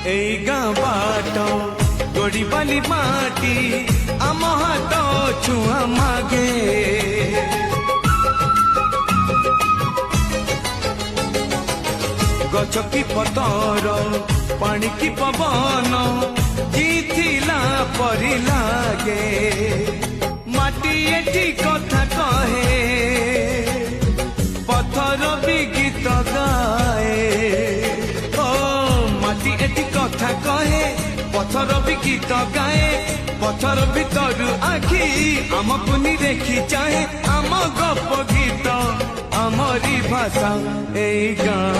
এই গাঁ বাট গড়ি বালি মাটি আম হাত ছুয়া মাগে গছ কি পতর পানি কি পবন জিথিলা পরি লাগে মাটি এটি কথা কহে পথর বি গীত গায়ে ও মাটি এটি কথা কহে পথর বি গীত গায়ে পথর ভিতরু আখি আমকু নিরেখি চাহে আম গপ গীত আমরি ভাষা এই গাঁ